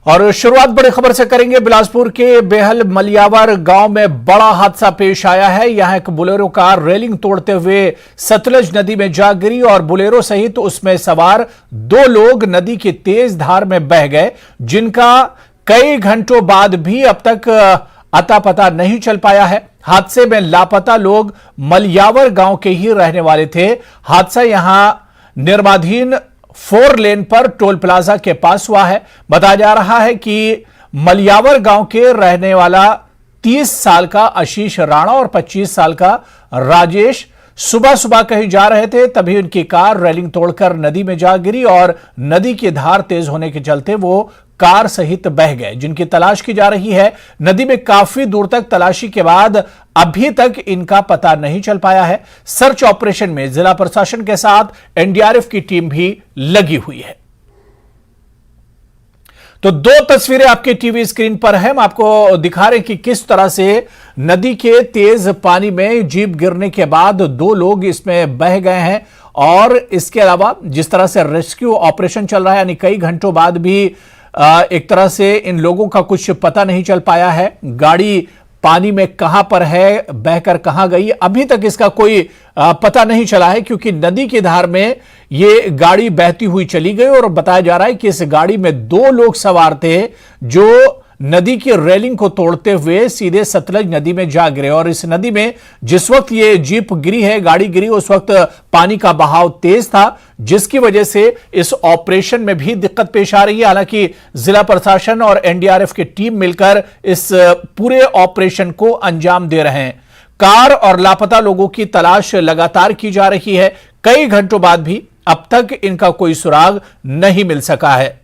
और शुरुआत बड़ी खबर से करेंगे। बिलासपुर के बेहल मलियावर गांव में बड़ा हादसा पेश आया है। यहां एक बोलेरो कार रेलिंग तोड़ते हुए सतलज नदी में जा गिरी और बोलेरो सहित उसमें सवार 2 लोग नदी की तेज धार में बह गए, जिनका कई घंटों बाद भी अब तक अता पता नहीं चल पाया है। हादसे में लापता लोग मलियावर गांव के ही रहने वाले थे। हादसा यहां निर्माणाधीन 4 लेन पर टोल प्लाजा के पास हुआ है। बताया जा रहा है कि मलियावर गांव के रहने वाला 30 साल का आशीष राणा और 25 साल का राजेश सुबह सुबह कहीं जा रहे थे, तभी उनकी कार रेलिंग तोड़कर नदी में जा गिरी और नदी की धार तेज होने के चलते वो कार सहित बह गए, जिनकी तलाश की जा रही है। नदी में काफी दूर तक तलाशी के बाद अभी तक इनका पता नहीं चल पाया है। सर्च ऑपरेशन में जिला प्रशासन के साथ एनडीआरएफ की टीम भी लगी हुई है। तो 2 तस्वीरें आपके टीवी स्क्रीन पर हैं। हम आपको दिखा रहे हैं कि किस तरह से नदी के तेज पानी में जीप गिरने के बाद 2 लोग इसमें बह गए हैं और इसके अलावा जिस तरह से रेस्क्यू ऑपरेशन चल रहा है, यानी कई घंटों बाद भी एक तरह से इन लोगों का कुछ पता नहीं चल पाया है। गाड़ी पानी में कहां पर है, बहकर कहां गई, अभी तक इसका कोई पता नहीं चला है, क्योंकि नदी की धार में ये गाड़ी बहती हुई चली गई और बताया जा रहा है कि इस गाड़ी में 2 लोग सवार थे जो नदी की रेलिंग को तोड़ते हुए सीधे सतलज नदी में जा गिरे। और इस नदी में जिस वक्त ये जीप गिरी है, गाड़ी गिरी, उस वक्त पानी का बहाव तेज था, जिसकी वजह से इस ऑपरेशन में भी दिक्कत पेश आ रही है। हालांकि जिला प्रशासन और एनडीआरएफ की टीम मिलकर इस पूरे ऑपरेशन को अंजाम दे रहे हैं। कार और लापता लोगों की तलाश लगातार की जा रही है। कई घंटों बाद भी अब तक इनका कोई सुराग नहीं मिल सका है।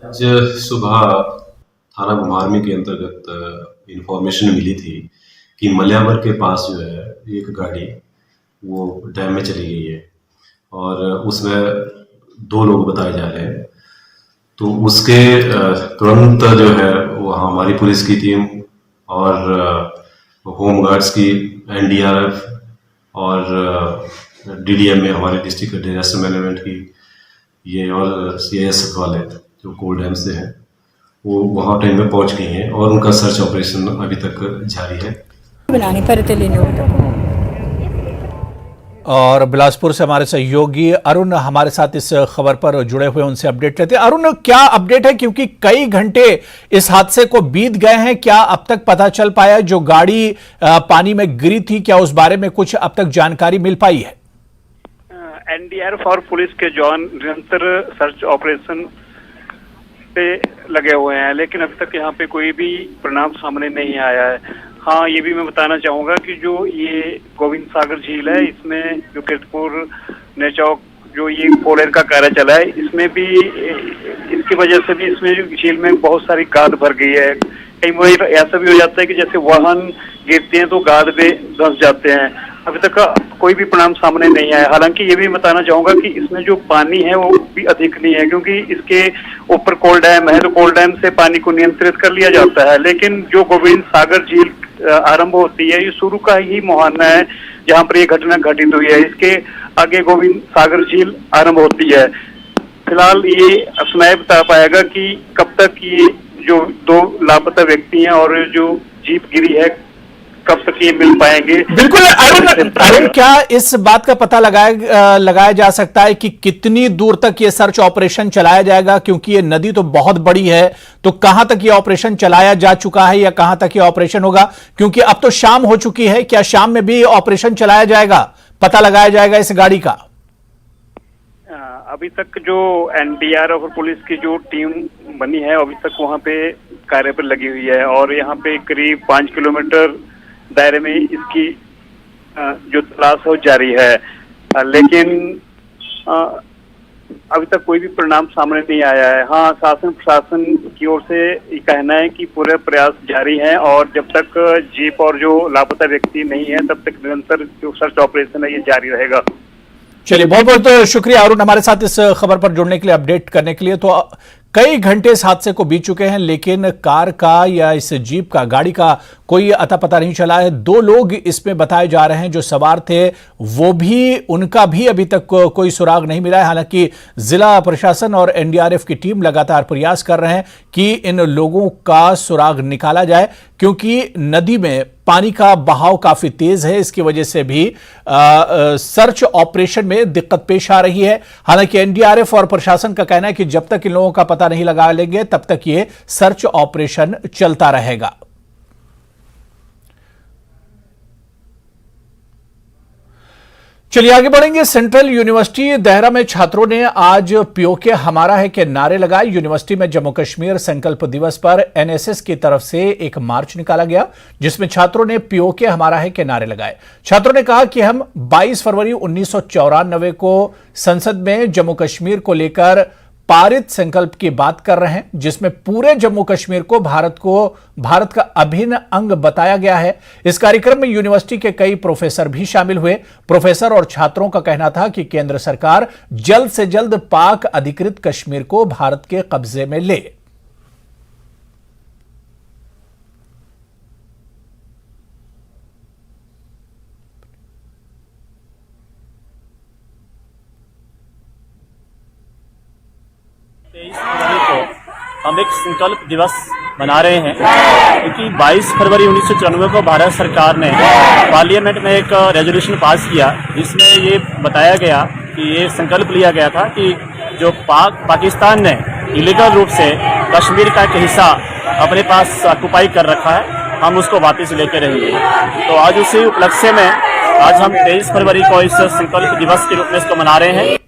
आज सुबह थाना घुमारवी के अंतर्गत इंफॉर्मेशन मिली थी कि मलियावर के पास जो है एक गाड़ी वो डैम में चली गई है और उसमें 2 लोग बताए जा रहे हैं। तो उसके तुरंत जो है वो हमारी पुलिस की टीम और होमगार्ड्स की, एनडीआरएफ और डीडीएम में हमारे डिस्ट्रिक्ट डिजास्टर मैनेजमेंट की ये और सीएस वाले जो कोल डैम से हैं, वो वहाँ टाइम में पहुँच गई हैं और उनका सर्च ऑपरेशन अभी तक जारी है। बनाने पर और बिलासपुर से हमारे सहयोगी अरुण हमारे साथ इस खबर पर जुड़े हुए, उनसे अपडेट लेते हैं। अरुण, क्या अपडेट है, क्योंकि कई घंटे इस हादसे को बीत गए हैं, क्या अब तक पता चल पाया जो गाड़ी पानी में गिरी थी, क्या उस बारे में कुछ अब तक जानकारी मिल पाई है? एनडीआरएफ और पुलिस के जवान निरंतर सर्च ऑपरेशन पे लगे हुए हैं, लेकिन अभी तक यहाँ पे कोई भी परिणाम सामने नहीं आया है। हाँ, ये भी मैं बताना चाहूंगा कि जो ये गोविंद सागर झील है, इसमें जो कीर्तपुर नेचौक जो ये 4 लेन का कार्य चला है, इसमें भी इसकी वजह से भी इसमें झील में बहुत सारी गाद भर गई है। कई बार ऐसा भी हो जाता है कि जैसे वाहन गिरते हैं तो गाद में धंस जाते हैं। अभी तक कोई भी परिणाम सामने नहीं आया। हालांकि ये भी बताना चाहूंगा कि इसमें जो पानी है वो भी अधिक नहीं है, क्योंकि इसके ऊपर कोल डैम है, तो कोल डैम से पानी को नियंत्रित कर लिया जाता है। लेकिन जो गोविंद सागर झील आरंभ होती है, ये शुरू का ही मुहाना है जहाँ पर ये घटना घटित हुई है। इसके आगे गोविंद सागर झील आरंभ होती है। फिलहाल ये समय बता पाएगा कि कब तक ये जो 2 लापता व्यक्ति हैं और जो जीप गिरी है कब तक ये मिल पाएंगे। बिल्कुल अरुण, क्या इस बात का पता लगाया जा सकता है कि कितनी दूर तक ये सर्च ऑपरेशन चलाया जाएगा, क्योंकि ये नदी तो बहुत बड़ी है, तो कहां तक ये ऑपरेशन चलाया जा चुका है या कहां तक ये ऑपरेशन होगा? क्योंकि अब तो शाम हो चुकी है, क्या शाम में भी ऑपरेशन चलाया जाएगा, पता लगाया जाएगा इस गाड़ी का? अभी तक जो एनडीआरएफ और पुलिस की जो टीम बनी है अभी तक वहां पे कार्य पर लगी हुई है और यहाँ पे करीब 5 किलोमीटर दायरे में इसकी जो तलाश है जारी है। लेकिन अभी तक कोई भी परिणाम सामने नहीं आया है। हाँ, शासन प्रशासन की ओर से ये कहना है कि पूरे प्रयास जारी हैं और जब तक जीप और जो लापता व्यक्ति नहीं है तब तक निरंतर जो सर्च ऑपरेशन है ये जारी रहेगा। चलिए, बहुत बहुत शुक्रिया अरुण हमारे साथ इस खबर पर जुड़ने के लिए, अपडेट करने के लिए। तो कई घंटे इस हादसे को बीत चुके हैं, लेकिन कार का या इस जीप का, गाड़ी का कोई अता पता नहीं चला है। 2 लोग इसमें बताए जा रहे हैं जो सवार थे, वो भी, उनका भी अभी तक कोई सुराग नहीं मिला है। हालांकि जिला प्रशासन और एनडीआरएफ की टीम लगातार प्रयास कर रहे हैं कि इन लोगों का सुराग निकाला जाए, क्योंकि नदी में पानी का बहाव काफी तेज है। इसकी वजह से भी सर्च ऑपरेशन में दिक्कत पेश आ रही है। हालांकि एनडीआरएफ और प्रशासन का कहना है कि जब तक इन लोगों का पता नहीं लगा लेंगे तब तक ये सर्च ऑपरेशन चलता रहेगा। चलिए आगे बढ़ेंगे। सेंट्रल यूनिवर्सिटी देहरा में छात्रों ने आज पीओके हमारा है के नारे लगाए। यूनिवर्सिटी में जम्मू कश्मीर संकल्प दिवस पर एनएसएस की तरफ से एक मार्च निकाला गया, जिसमें छात्रों ने पीओके हमारा है के नारे लगाए। छात्रों ने कहा कि हम 22 फरवरी 1994 को संसद में जम्मू कश्मीर को लेकर पारित संकल्प की बात कर रहे हैं, जिसमें पूरे जम्मू कश्मीर को भारत का अभिन्न अंग बताया गया है। इस कार्यक्रम में यूनिवर्सिटी के कई प्रोफेसर भी शामिल हुए। प्रोफेसर और छात्रों का कहना था कि केंद्र सरकार जल्द से जल्द पाक अधिकृत कश्मीर को भारत के कब्जे में ले। हम एक संकल्प दिवस मना रहे हैं क्योंकि 22 फरवरी 1994 को भारत सरकार ने पार्लियामेंट में एक रेजोल्यूशन पास किया, जिसमें ये बताया गया कि ये संकल्प लिया गया था कि जो पाकिस्तान ने इलीगल रूप से कश्मीर का एक हिस्सा अपने पास ऑक्युपाई कर रखा है, हम उसको वापस लेकर रहेंगे। तो आज उसी उपलक्ष्य में आज हम 23 फरवरी को इस संकल्प दिवस के रूप में इसको मना रहे हैं।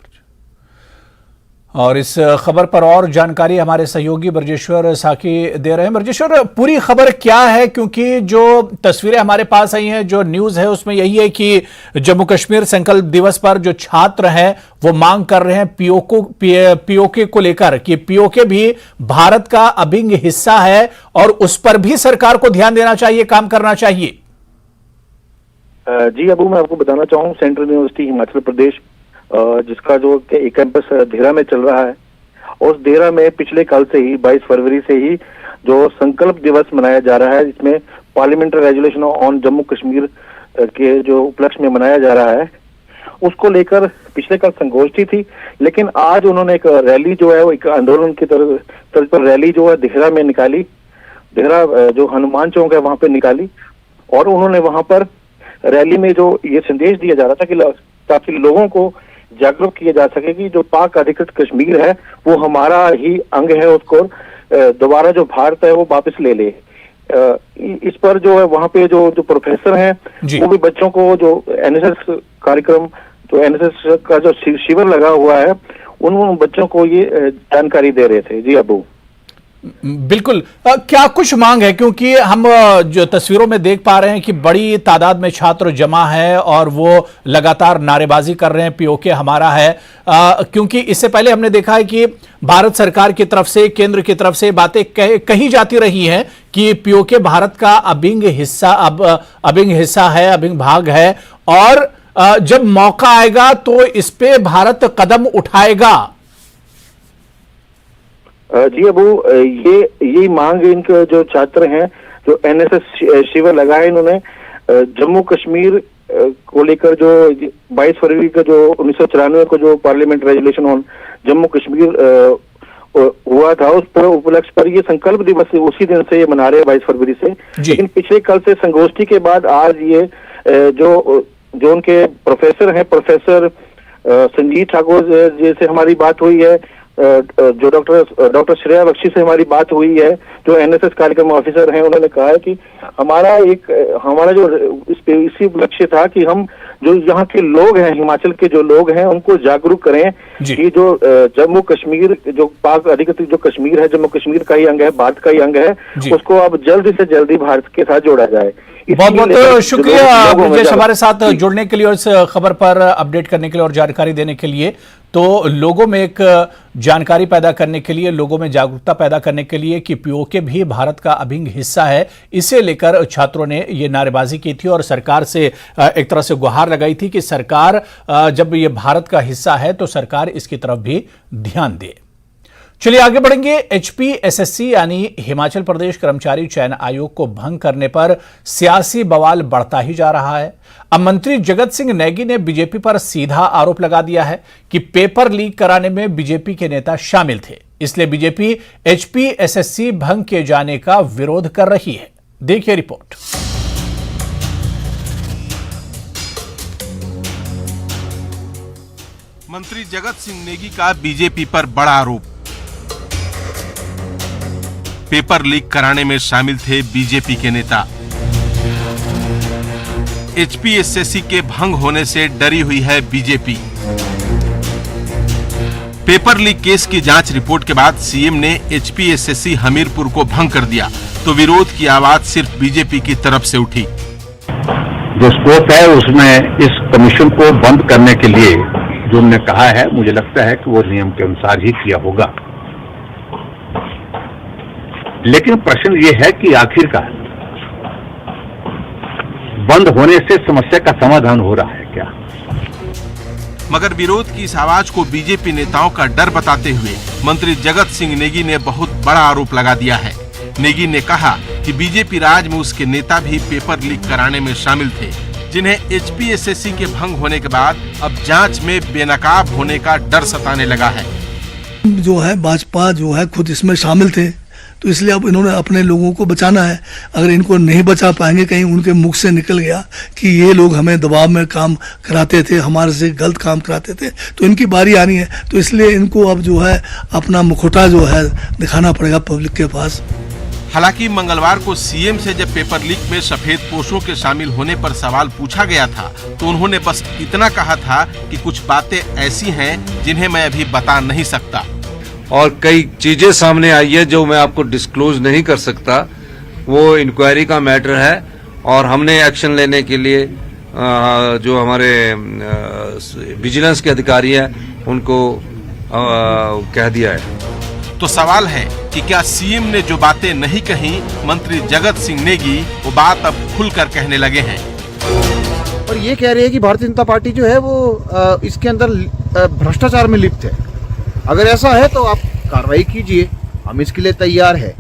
और इस खबर पर और जानकारी हमारे सहयोगी ब्रजेश्वर साकी दे रहे हैं। ब्रजेश्वर, पूरी खबर क्या है? क्योंकि जो तस्वीरें हमारे पास आई हैं, जो न्यूज है उसमें यही है कि जम्मू कश्मीर संकल्प दिवस पर जो छात्र हैं वो मांग कर रहे हैं पीओके को लेकर कि पीओके भी भारत का अभिन्न हिस्सा है और उस पर भी सरकार को ध्यान देना चाहिए, काम करना चाहिए। जी अबू, मैं आपको बताना चाहूँ, सेंट्रल यूनिवर्सिटी हिमाचल प्रदेश जिसका जो एक कैंपस देहरा में चल रहा है, और उस देहरा में पिछले कल से ही 22 फरवरी से ही जो संकल्प दिवस मनाया जा रहा है, जिसमें parliamentary resolution on Jammu Kashmir के जो उपलक्ष्य में मनाया जा रहा है, उसको लेकर पिछले कल संगोष्ठी थी। लेकिन आज उन्होंने एक रैली जो है वो एक आंदोलन की तर्ज पर रैली जो है देहरा में निकाली। देहरा जो हनुमान चौक है वहां पे निकाली, और उन्होंने वहां पर रैली में जो ये संदेश दिया जा रहा था कि ताकि लोगों को जागरूक किया जा सके कि जो पाक अधिकृत कश्मीर है वो हमारा ही अंग है, उसको दोबारा जो भारत है वो वापस ले ले। इस पर जो है वहाँ पे जो प्रोफेसर हैं वो भी बच्चों को जो एनएसएस कार्यक्रम, जो एनएसएस का जो शिविर लगा हुआ है, उन बच्चों को ये जानकारी दे रहे थे। जी अबू, बिल्कुल। क्या कुछ मांग है? क्योंकि हम जो तस्वीरों में देख पा रहे हैं कि बड़ी तादाद में छात्र जमा है और वो लगातार नारेबाजी कर रहे हैं पीओके हमारा है, क्योंकि इससे पहले हमने देखा है कि भारत सरकार की तरफ से, केंद्र की तरफ से बातें कही जाती रही हैं कि पीओके भारत का अभिन्न हिस्सा है, अभिन्न भाग है, और जब मौका आएगा तो इस पे भारत कदम उठाएगा। जी अबू, ये मांग इनके जो छात्र हैं, जो एनएसएस शिविर लगाए, इन्होंने जम्मू कश्मीर को लेकर जो 22 फरवरी का जो 1994 को जो parliament resolution on Jammu Kashmir हुआ था, उस पर उपलक्ष्य पर ये संकल्प दिवस उसी दिन से ये मना रहे हैं, 22 फरवरी से। लेकिन पिछले कल से संगोष्ठी के बाद आज ये जो उनके प्रोफेसर हैं, प्रोफेसर संजीत ठाकुर जी से हमारी बात हुई है, जो डॉक्टर श्रेया बख्शी से हमारी बात हुई है, जो एनएसएस कार्यक्रम ऑफिसर हैं, उन्होंने कहा है कि हमारा जो इसी लक्ष्य था कि हम जो यहाँ के लोग हैं, हिमाचल के जो लोग हैं, उनको जागरूक करें कि जो जम्मू कश्मीर, जो पाक अधिकृत जो कश्मीर है, जम्मू कश्मीर का ही अंग है, भारत का ही अंग है, उसको अब जल्दी से जल्दी भारत के साथ जोड़ा जाए। बहुत बहुत शुक्रिया ब्रजेश, हमारे साथ जुड़ने के लिए और इस खबर पर अपडेट करने के लिए और जानकारी देने के लिए। तो लोगों में एक जानकारी पैदा करने के लिए, लोगों में जागरूकता पैदा करने के लिए कि पीओके भी भारत का अभिन्न हिस्सा है, इसे लेकर छात्रों ने ये नारेबाजी की थी और सरकार से एक तरह से गुहार लगाई थी कि सरकार जब ये भारत का हिस्सा है तो सरकार इसकी तरफ भी ध्यान दे। चलिए आगे बढ़ेंगे। एचपीएसएससी यानी हिमाचल प्रदेश कर्मचारी चयन आयोग को भंग करने पर सियासी बवाल बढ़ता ही जा रहा है। अब मंत्री जगत सिंह नेगी ने बीजेपी पर सीधा आरोप लगा दिया है कि पेपर लीक कराने में बीजेपी के नेता शामिल थे, इसलिए बीजेपी एचपीएसएससी भंग किए जाने का विरोध कर रही है। देखिए रिपोर्ट। मंत्री जगत सिंह नेगी का बीजेपी पर बड़ा आरोप। पेपर लीक कराने में शामिल थे बीजेपी के नेता। एचपीएसएससी के भंग होने से डरी हुई है बीजेपी। पेपर लीक केस की जांच रिपोर्ट के बाद सीएम ने एचपीएसएससी हमीरपुर को भंग कर दिया, तो विरोध की आवाज सिर्फ बीजेपी की तरफ से उठी। जो स्कोप है उसमें इस कमीशन को बंद करने के लिए जो उन्होंने कहा है, मुझे लगता है कि वो नियम के अनुसार ही किया होगा। लेकिन प्रश्न ये है कि आखिरकार बंद होने से समस्या का समाधान हो रहा है क्या? मगर विरोध की इस आवाज को बीजेपी नेताओं का डर बताते हुए मंत्री जगत सिंह नेगी ने बहुत बड़ा आरोप लगा दिया है। नेगी ने कहा कि बीजेपी राज में उसके नेता भी पेपर लीक कराने में शामिल थे, जिन्हें एचपीएसएससी के भंग होने के बाद अब जांच में बेनकाब होने का डर सताने लगा है। जो है भाजपा जो है खुद इसमें शामिल थे, तो इसलिए अब इन्होंने अपने लोगों को बचाना है। अगर इनको नहीं बचा पाएंगे, कहीं उनके मुख से निकल गया कि ये लोग हमें दबाव में काम कराते थे, हमारे से गलत काम कराते थे, तो इनकी बारी आनी है। तो इसलिए इनको अब जो है अपना मुखौटा जो है दिखाना पड़ेगा पब्लिक के पास। हालांकि मंगलवार को सीएम से जब पेपर लीक में सफेद पोशों के शामिल होने पर सवाल पूछा गया था, तो उन्होंने बस इतना कहा था कि कुछ बातें ऐसी हैं जिन्हें मैं अभी बता नहीं सकता। और कई चीजें सामने आई है जो मैं आपको डिस्क्लोज नहीं कर सकता। वो इंक्वायरी का मैटर है और हमने एक्शन लेने के लिए जो हमारे विजिलेंस के अधिकारी हैं उनको कह दिया है। तो सवाल है कि क्या सीएम ने जो बातें नहीं कही मंत्री जगत सिंह नेगी वो बात अब खुलकर कहने लगे हैं। और ये कह रहे हैं कि भारतीय जनता पार्टी जो है वो इसके अंदर भ्रष्टाचार में लिप्त है। अगर ऐसा है तो आप कार्रवाई कीजिए, हम इसके लिए तैयार है।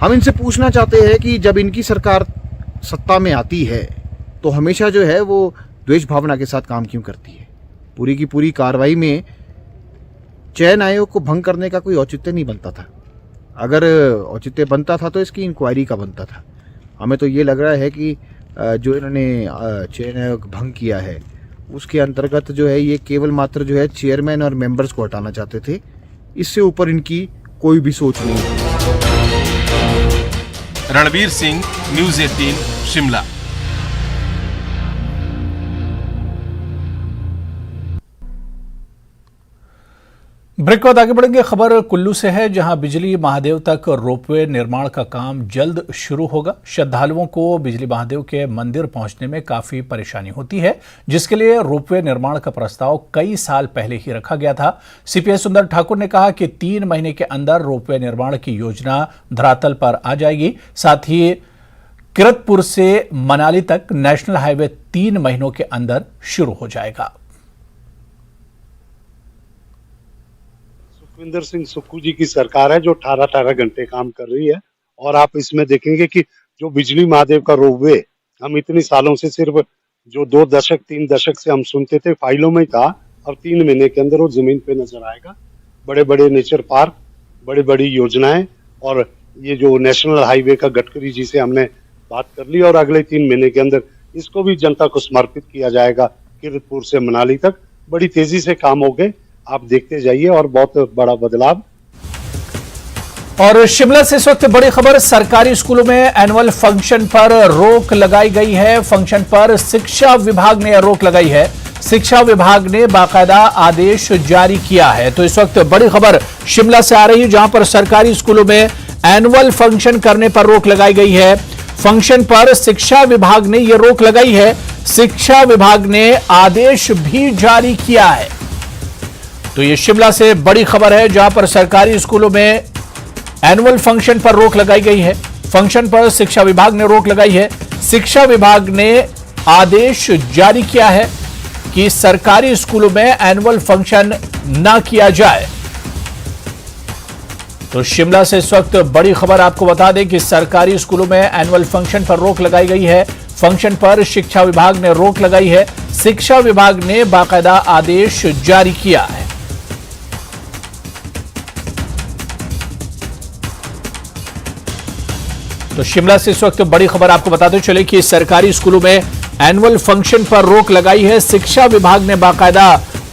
हम इनसे पूछना चाहते हैं कि जब इनकी सरकार सत्ता में आती है तो हमेशा जो है वो द्वेष भावना के साथ काम क्यों करती है? पूरी की पूरी कार्रवाई में चयन आयोग को भंग करने का कोई औचित्य नहीं बनता था। अगर औचित्य बनता था तो इसकी इंक्वायरी का बनता था। हमें तो ये लग रहा है कि जो इन्होंने चयन आयोग भंग किया है उसके अंतर्गत जो है ये केवल मात्र जो है चेयरमैन और मेंबर्स को हटाना चाहते थे। इससे ऊपर इनकी कोई भी सोच नहीं है। रणवीर सिंह, न्यूज़ 18, शिमला। ब्रेक के बाद आगे बढ़ेंगे। खबर कुल्लू से है, जहां बिजली महादेव तक रोपवे निर्माण का काम जल्द शुरू होगा। श्रद्धालुओं को बिजली महादेव के मंदिर पहुंचने में काफी परेशानी होती है, जिसके लिए रोपवे निर्माण का प्रस्ताव कई साल पहले ही रखा गया था। सीपीएस सुंदर ठाकुर ने कहा कि 3 महीने के अंदर रोपवे निर्माण की योजना धरातल पर आ जाएगी। साथ ही किरतपुर से मनाली तक नेशनल हाईवे 3 महीनों के अंदर शुरू हो जाएगा। सुखविंदर सिंह सुक्खू जी की सरकार है जो 18 घंटे काम कर रही है। और आप इसमें देखेंगे कि जो बिजली महादेव का रोपवे हम इतनी सालों से सिर्फ जो 2 दशक 3 दशक से हम सुनते थे फाइलों में था, और 3 महीने के अंदर वो जमीन पे नजर आएगा। बड़े बड़े नेचर पार्क, बड़ी बड़ी योजनाएं, और ये जो नेशनल हाईवे का गडकरी जी से हमने बात कर ली, और अगले 3 महीने के अंदर इसको भी जनता को समर्पित किया जाएगा। किरतपुर से मनाली तक बड़ी तेजी से काम हो गए, आप देखते जाइए, और बहुत बड़ा बदलाव। और शिमला से इस वक्त बड़ी खबर, सरकारी स्कूलों में एनुअल फंक्शन पर रोक लगाई गई है। फंक्शन पर शिक्षा विभाग ने रोक लगाई है। शिक्षा विभाग ने बाकायदा आदेश जारी किया है। तो इस वक्त बड़ी खबर शिमला से आ रही है, जहां पर सरकारी स्कूलों में एनुअल फंक्शन करने पर रोक लगाई गई है। फंक्शन पर शिक्षा विभाग ने यह रोक लगाई है। शिक्षा विभाग ने आदेश भी जारी किया है। तो ये शिमला से बड़ी खबर है, जहां पर सरकारी स्कूलों में एनुअल फंक्शन पर रोक लगाई गई है। फंक्शन पर शिक्षा विभाग ने रोक लगाई है। शिक्षा विभाग ने आदेश जारी किया है कि सरकारी स्कूलों में एनुअल फंक्शन ना किया जाए। तो शिमला से इस वक्त बड़ी खबर आपको बता दें कि सरकारी स्कूलों में एनुअल फंक्शन पर रोक लगाई गई है। फंक्शन पर शिक्षा विभाग ने रोक लगाई है। शिक्षा विभाग ने बाकायदा आदेश जारी किया है। तो शिमला से इस वक्त बड़ी खबर आपको बताते चले कि सरकारी स्कूलों में एनुअल फंक्शन पर रोक लगाई है। शिक्षा विभाग ने बाकायदा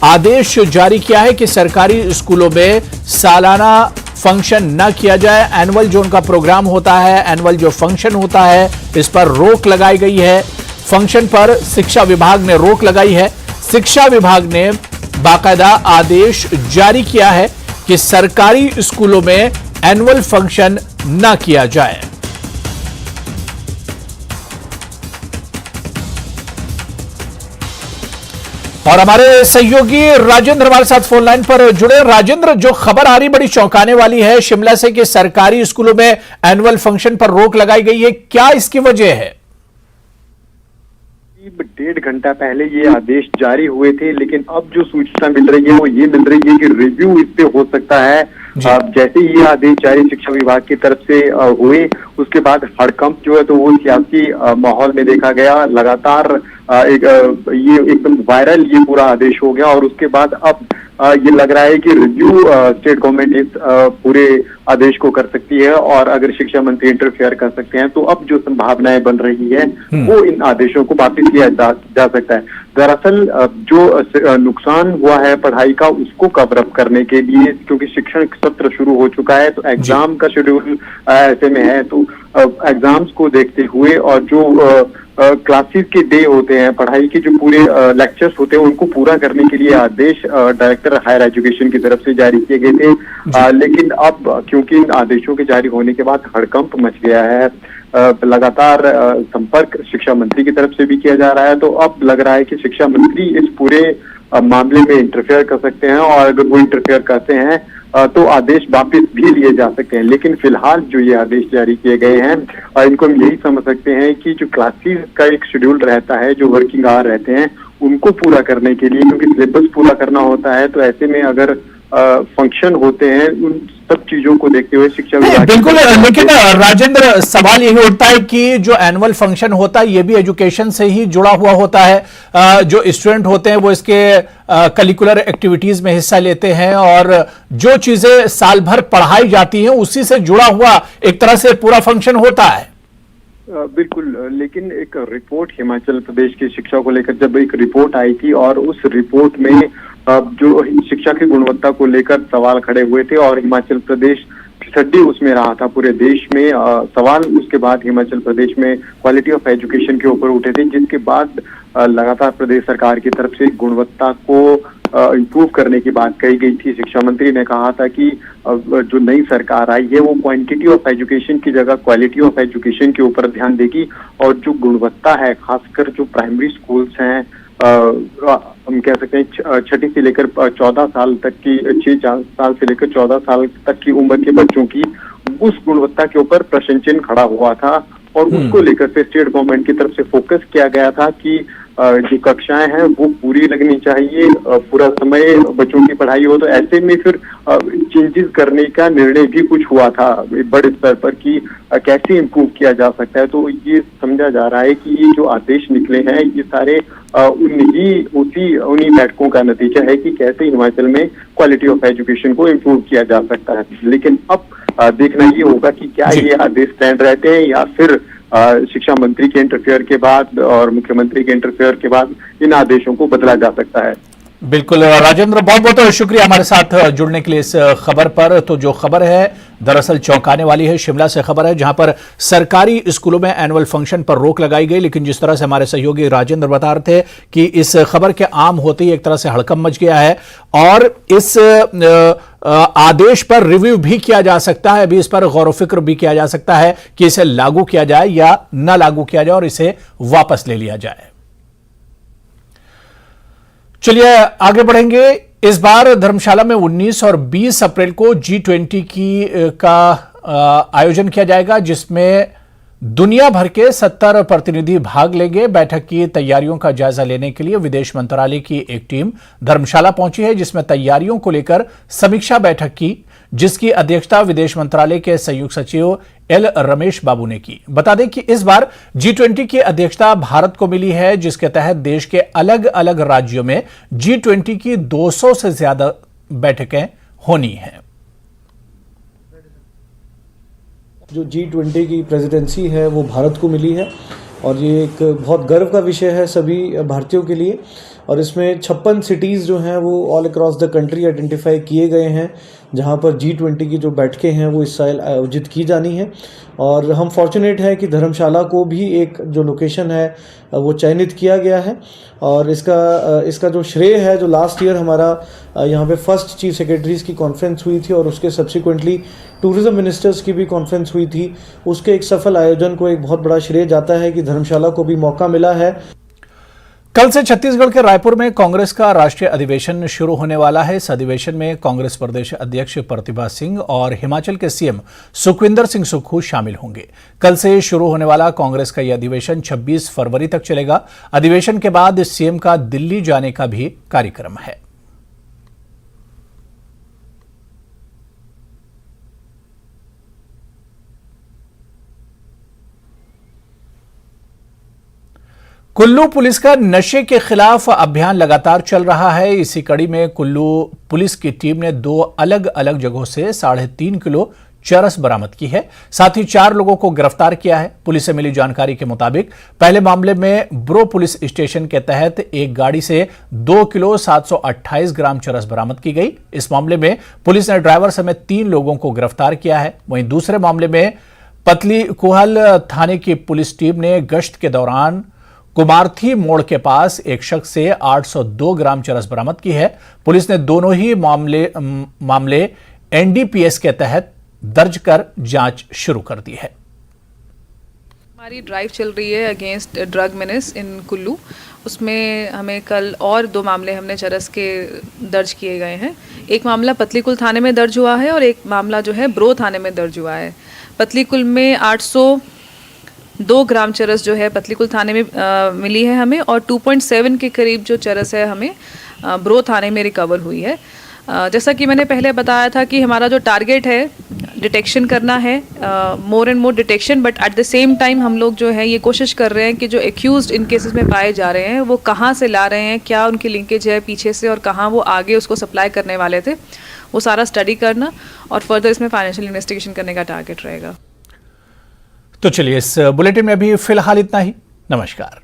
आदेश जारी किया है कि सरकारी स्कूलों में सालाना फंक्शन न किया जाए। एनुअल जो उनका प्रोग्राम होता है, एनुअल जो फंक्शन होता है, इस पर रोक लगाई गई है। फंक्शन पर शिक्षा विभाग ने रोक लगाई है। शिक्षा विभाग ने बाकायदा आदेश जारी किया है कि सरकारी स्कूलों में एनुअल फंक्शन न किया जाए। और हमारे सहयोगी राजेंद्र हमारे साथ फोन लाइन पर जुड़े। राजेंद्र, जो खबर आ रही बड़ी चौंकाने वाली है शिमला से कि सरकारी स्कूलों में एनुअल फंक्शन पर रोक लगाई गई है, क्या इसकी वजह है? 1.5 घंटा पहले ये आदेश जारी हुए थे, लेकिन अब जो सूचना मिल रही है वो ये मिल रही है कि रिव्यू इस पे हो सकता है। जैसे ही ये आदेश जारी शिक्षा विभाग की तरफ से हुए, उसके बाद हड़कंप जो है तो वो सियासी माहौल में देखा गया। लगातार ये एकदम वायरल ये पूरा आदेश हो गया और उसके बाद अब ये लग रहा है कि रिव्यू स्टेट गवर्नमेंट इस पूरे आदेश को कर सकती है और अगर शिक्षा मंत्री इंटरफेयर कर सकते हैं तो अब जो संभावनाएं बन रही है वो इन आदेशों को वापस लिया जा सकता है। दरअसल जो नुकसान हुआ है पढ़ाई का उसको कवर अप करने के लिए, क्योंकि शिक्षण सत्र शुरू हो चुका है तो एग्जाम का शेड्यूल ऐसे में है, तो एग्जाम्स को देखते हुए और जो क्लासेस के डे होते हैं, पढ़ाई के जो पूरे लेक्चर्स होते हैं उनको पूरा करने के लिए आदेश डायरेक्टर हायर एजुकेशन की तरफ से जारी किए गए थे। लेकिन अब क्योंकि इन आदेशों के जारी होने के बाद हड़कंप मच गया है, लगातार संपर्क शिक्षा मंत्री की तरफ से भी किया जा रहा है, तो अब लग रहा है कि शिक्षा मंत्री इस पूरे मामले में इंटरफेयर कर सकते हैं और अगर वो इंटरफेयर करते हैं तो आदेश वापस भी लिए जा सकते हैं। लेकिन फिलहाल जो ये आदेश जारी किए गए हैं इनको हम यही समझ सकते हैं कि जो क्लासेस का एक शेड्यूल रहता है, जो वर्किंग आवर रहते हैं उनको पूरा करने के लिए, क्योंकि सिलेबस पूरा करना होता है, तो ऐसे में अगर फंक्शन होते हैं उन सब चीजों को देखते हुए शिक्षा विभाग बिल्कुल। लेकिन राजेंद्र, सवाल यही उठता है कि जो एनुअल फंक्शन होता है ये भी एजुकेशन से ही जुड़ा हुआ होता है। जो स्टूडेंट होते हैं वो इसके करिकुलर एक्टिविटीज में हिस्सा लेते हैं और जो चीजें साल भर पढ़ाई जाती हैं उसी से जुड़ा हुआ एक तरह से पूरा फंक्शन होता है। बिल्कुल, लेकिन एक रिपोर्ट हिमाचल प्रदेश की शिक्षा को लेकर जब एक रिपोर्ट आई थी और उस रिपोर्ट में जो शिक्षा की गुणवत्ता को लेकर सवाल खड़े हुए थे और हिमाचल प्रदेश छठी उसमें रहा था पूरे देश में सवाल। उसके बाद हिमाचल प्रदेश में क्वालिटी ऑफ एजुकेशन के ऊपर उठे थे, जिसके बाद लगातार प्रदेश सरकार की तरफ से गुणवत्ता को इम्प्रूव करने की बात कही गई थी। शिक्षा मंत्री ने कहा था कि जो नई सरकार आई है वो क्वांटिटी ऑफ एजुकेशन की जगह क्वालिटी ऑफ एजुकेशन के ऊपर ध्यान देगी और जो गुणवत्ता है, खासकर जो प्राइमरी स्कूल्स हैं, हम कह सकते हैं छठी से लेकर 14 साल तक की, 6 साल से लेकर 14 साल तक की उम्र के बच्चों की, उस गुणवत्ता के ऊपर प्रश्न चिन्ह खड़ा हुआ था और उसको लेकर से स्टेट गवर्नमेंट की तरफ से फोकस किया गया था कि जो कक्षाएं हैं वो पूरी लगनी चाहिए, पूरा समय बच्चों की पढ़ाई हो। तो ऐसे में फिर चेंजेस करने का निर्णय भी कुछ हुआ था बड़े स्तर पर कि कैसे इम्प्रूव किया जा सकता है। तो ये समझा जा रहा है कि ये जो आदेश निकले हैं ये सारे उन्हीं बैठकों का नतीजा है कि कैसे हिमाचल में क्वालिटी ऑफ एजुकेशन को इम्प्रूव किया जा सकता है। लेकिन अब देखना ये होगा कि क्या ये आदेश स्टैंड रहते हैं या फिर शिक्षा मंत्री के इंटरफेयर के बाद और मुख्यमंत्री के इंटरफेयर के बाद इन आदेशों को बदला जा सकता है। बिल्कुल राजेंद्र, बहुत बहुत शुक्रिया हमारे साथ जुड़ने के लिए इस खबर पर। तो जो खबर है दरअसल चौंकाने वाली है। शिमला से खबर है जहां पर सरकारी स्कूलों में एनुअल फंक्शन पर रोक लगाई गई, लेकिन जिस तरह से हमारे सहयोगी राजेंद्र बता रहे थे कि इस खबर के आम होते ही एक तरह से हड़कंप मच गया है और इस आदेश पर रिव्यू भी किया जा सकता है, अभी इस पर गौर फिक्र भी किया जा सकता है कि इसे लागू किया जाए या न लागू किया जाए और इसे वापस ले लिया जाए। चलिए आगे बढ़ेंगे। इस बार धर्मशाला में 19 और 20 अप्रैल को G20 का आयोजन किया जाएगा, जिसमें दुनिया भर के 70 प्रतिनिधि भाग लेंगे। बैठक की तैयारियों का जायजा लेने के लिए विदेश मंत्रालय की एक टीम धर्मशाला पहुंची है, जिसमें तैयारियों को लेकर समीक्षा बैठक की जिसकी अध्यक्षता विदेश मंत्रालय के संयुक्त सचिव एल रमेश बाबू ने की। बता दें कि इस बार G20 की अध्यक्षता भारत को मिली है, जिसके तहत देश के अलग अलग राज्यों में G20 की 200 से ज्यादा बैठकें होनी हैं। जो G20 की प्रेसिडेंसी है वो भारत को मिली है और ये एक बहुत गर्व का विषय है सभी भारतीयों के लिए। और इसमें 56 सिटीज़ जो हैं वो all across the country identify किए गए हैं जहां पर G20 की जो बैठकें हैं वो इस साल आयोजित की जानी है। और हम फॉर्चुनेट हैं कि धर्मशाला को भी एक जो लोकेशन है वो चयनित किया गया है। और इसका जो श्रेय है, जो लास्ट ईयर हमारा यहाँ पे फर्स्ट चीफ सेक्रेटरीज की कॉन्फ्रेंस हुई थी और उसके सब्सिक्वेंटली टूरिज्म मिनिस्टर्स की भी कॉन्फ्रेंस हुई थी, उसके एक सफल आयोजन को एक बहुत बड़ा श्रेय जाता है कि धर्मशाला को भी मौका मिला है। कल से छत्तीसगढ़ के रायपुर में कांग्रेस का राष्ट्रीय अधिवेशन शुरू होने वाला है। इस अधिवेशन में कांग्रेस प्रदेश अध्यक्ष प्रतिभा सिंह और हिमाचल के सीएम सुखविंदर सिंह सुक्खू शामिल होंगे। कल से शुरू होने वाला कांग्रेस का यह अधिवेशन 26 फरवरी तक चलेगा। अधिवेशन के बाद सीएम का दिल्ली जाने का भी कार्यक्रम है। कुल्लू पुलिस का नशे के खिलाफ अभियान लगातार चल रहा है। इसी कड़ी में कुल्लू पुलिस की टीम ने 2 अलग अलग जगहों से 3.5 किलो चरस बरामद की है। साथ ही 4 लोगों को गिरफ्तार किया है। पुलिस से मिली जानकारी के मुताबिक पहले मामले में ब्रो पुलिस स्टेशन के तहत एक गाड़ी से 2 किलो 728 ग्राम चरस बरामद की गई। इस मामले में पुलिस ने ड्राइवर समेत 3 लोगों को गिरफ्तार किया है। वहीं दूसरे मामले में पतली कुहल थाने की पुलिस टीम ने गश्त के दौरान कुमारथी मोड़ के पास एक शख्स से 802 ग्राम चरस बरामद की है। पुलिस ने दोनों ही मामले एनडीपीएस के तहत दर्ज कर जांच शुरू कर दी है। हमारी ड्राइव चल रही है अगेंस्ट ड्रग मेनेस इन कुल्लू। उसमें हमें कल और 2 मामले हमने चरस के दर्ज किए गए हैं। एक मामला पतलीकुल थाने में दर्ज हुआ है और एक मामला जो है ब्रो थाने में दर्ज हुआ है। पतलीकुल में 802 ग्राम चरस जो है पतलीकुल थाने में मिली है हमें, और 2.7 के करीब जो चरस है हमें ब्रो थाने में रिकवर हुई है। जैसा कि मैंने पहले बताया था कि हमारा जो टारगेट है डिटेक्शन करना है, more and more detection, but at the same time हम लोग जो है ये कोशिश कर रहे हैं कि जो एक्यूज्ड इन केसेस में पाए जा रहे हैं वो कहाँ से ला रहे हैं, क्या उनकी लिंकेज है पीछे से और कहाँ वो आगे उसको सप्लाई करने वाले थे, वो सारा स्टडी करना और फर्दर इसमें फाइनेंशियल इन्वेस्टिगेशन करने का टारगेट रहेगा। तो चलिए, इस बुलेटिन में अभी फिलहाल इतना ही। नमस्कार।